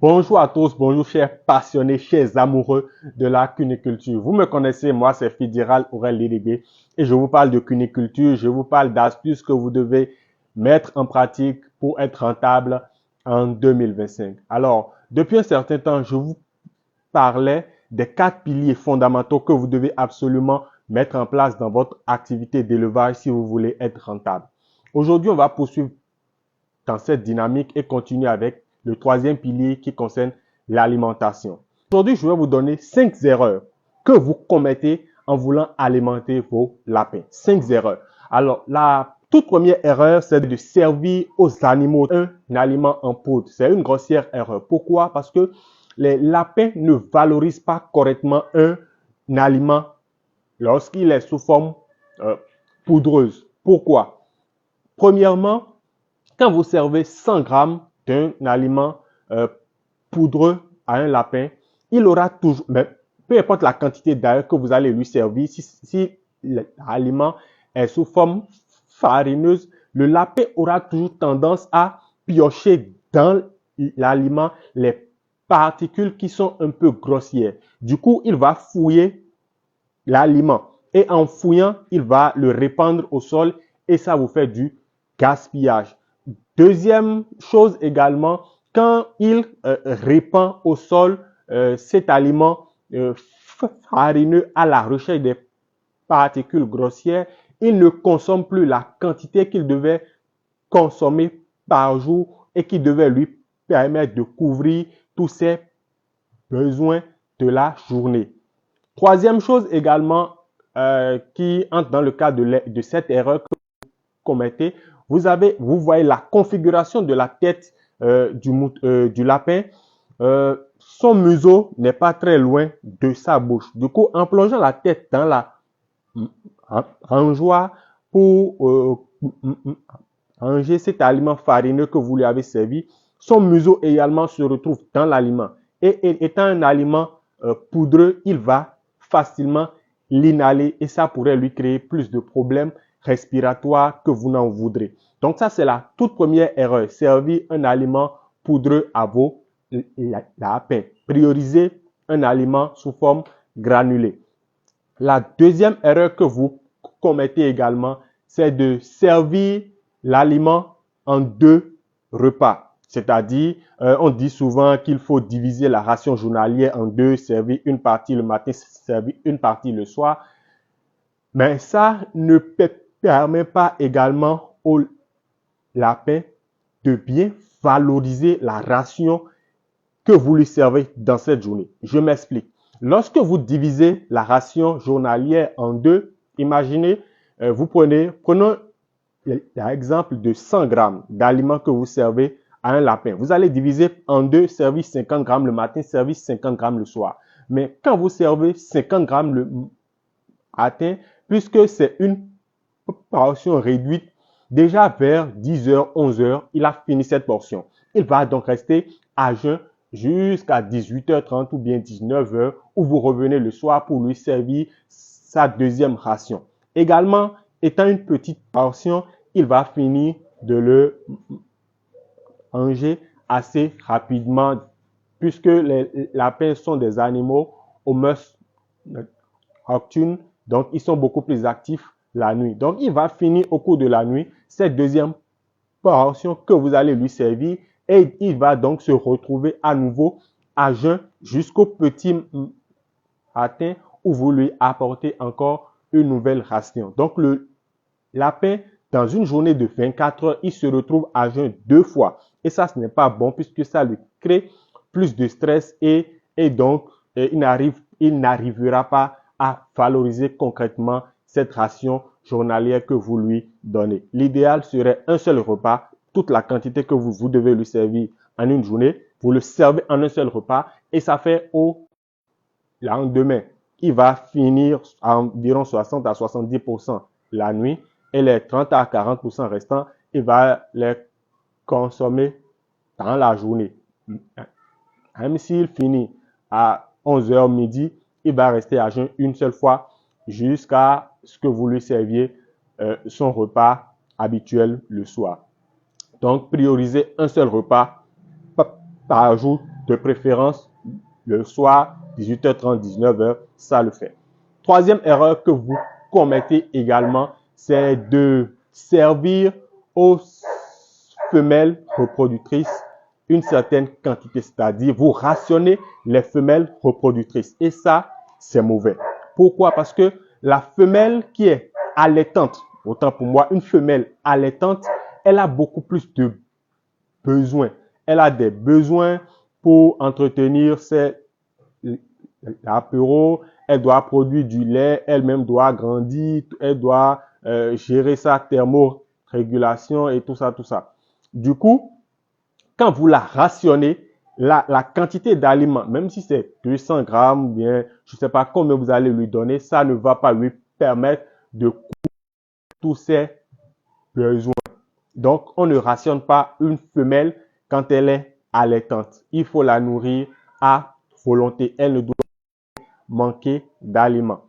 Bonjour à tous, bonjour chers passionnés, chers amoureux de la cuniculture. Vous me connaissez, moi c'est Fédéral Aurel Lédébé et je vous parle de cuniculture, je vous parle d'astuces que vous devez mettre en pratique pour être rentable en 2025. Alors, depuis un certain temps, je vous parlais des 4 piliers fondamentaux que vous devez absolument mettre en place dans votre activité d'élevage si vous voulez être rentable. Aujourd'hui, on va poursuivre dans cette dynamique et continuer avec le troisième pilier qui concerne l'alimentation. Aujourd'hui, je vais vous donner 5 erreurs que vous commettez en voulant alimenter vos lapins. 5 erreurs. Alors, la toute première erreur, c'est de servir aux animaux un aliment en poudre. C'est une grossière erreur. Pourquoi? Parce que les lapins ne valorisent pas correctement un aliment lorsqu'il est sous forme poudreuse. Pourquoi? Premièrement, quand vous servez 100 grammes d'un aliment poudreux à un lapin, il aura toujours, peu importe la quantité d'air que vous allez lui servir, si l'aliment est sous forme farineuse, le lapin aura toujours tendance à piocher dans l'aliment les particules qui sont un peu grossières. Du coup, il va fouiller l'aliment et en fouillant, il va le répandre au sol et ça vous fait du gaspillage. Deuxième chose également, quand il répand au sol cet aliment farineux à la recherche des particules grossières, il ne consomme plus la quantité qu'il devait consommer par jour et qui devait lui permettre de couvrir tous ses besoins de la journée. Troisième chose également qui entre dans le cadre de cette erreur que vous commettez, vous voyez la configuration de la tête du lapin. Son museau n'est pas très loin de sa bouche. Du coup, en plongeant la tête dans la mangeoire pour manger cet aliment farineux que vous lui avez servi, son museau également se retrouve dans l'aliment. Et étant un aliment poudreux, il va facilement l'inhaler et ça pourrait lui créer plus de problèmes respiratoires que vous n'en voudrez. Donc ça, c'est la toute première erreur. Servir un aliment poudreux à vos lapins. Priorisez un aliment sous forme granulée. La deuxième erreur que vous commettez également, c'est de servir l'aliment en 2 repas. C'est-à-dire, on dit souvent qu'il faut diviser la ration journalière en 2, servir une partie le matin, servir une partie le soir. Mais ça ne permet pas également au lapin de bien valoriser la ration que vous lui servez dans cette journée. Je m'explique. Lorsque vous divisez la ration journalière en 2, imaginez, prenons l'exemple de 100 grammes d'aliments que vous servez à un lapin. Vous allez diviser en 2, servir 50 grammes le matin, servir 50 grammes le soir. Mais quand vous servez 50 grammes le matin, puisque c'est une portion réduite, déjà vers 10 heures, 11 heures, il a fini cette portion. Il va donc rester à jeun jusqu'à 18h30 ou bien 19h où vous revenez le soir pour lui servir sa deuxième ration. Également, étant une petite portion, il va finir de le manger assez rapidement puisque les lapins sont des animaux aux mœurs nocturnes, donc ils sont beaucoup plus actifs la nuit. Donc, il va finir au cours de la nuit cette deuxième portion que vous allez lui servir et il va donc se retrouver à nouveau à jeun jusqu'au petit matin où vous lui apportez encore une nouvelle ration. Donc, le lapin, dans une journée de 24 heures, il se retrouve à jeun 2 fois. Et ça, ce n'est pas bon puisque ça lui crée plus de stress et donc il n'arrivera pas à valoriser concrètement cette ration journalière que vous lui donnez. L'idéal serait un seul repas, toute la quantité que vous devez lui servir en une journée, vous le servez en un seul repas et ça fait au lendemain. Il va finir à environ 60 à 70% la nuit et les 30 à 40% restants, il va les consommer dans la journée. Même s'il finit à 11h midi, il va rester à jeun une seule fois jusqu'à ce que vous lui serviez son repas habituel le soir. Donc, priorisez un seul repas par jour de préférence le soir, 18h30, 19h, ça le fait. Troisième erreur que vous commettez également, c'est de servir aux femelles reproductrices une certaine quantité, c'est-à-dire vous rationnez les femelles reproductrices. Et ça, c'est mauvais. Pourquoi? Parce que la femelle qui est allaitante, autant pour moi, une femelle allaitante, elle a beaucoup plus de besoins. Elle a des besoins pour entretenir ses apéros, elle doit produire du lait, elle-même doit grandir, elle doit gérer sa thermorégulation et tout ça, tout ça. Du coup, quand vous la rationnez, la quantité d'aliments, même si c'est 200 grammes, bien, je ne sais pas combien vous allez lui donner, ça ne va pas lui permettre de couvrir tous ses besoins. Donc, on ne rationne pas une femelle quand elle est allaitante. Il faut la nourrir à volonté. Elle ne doit pas manquer d'aliments.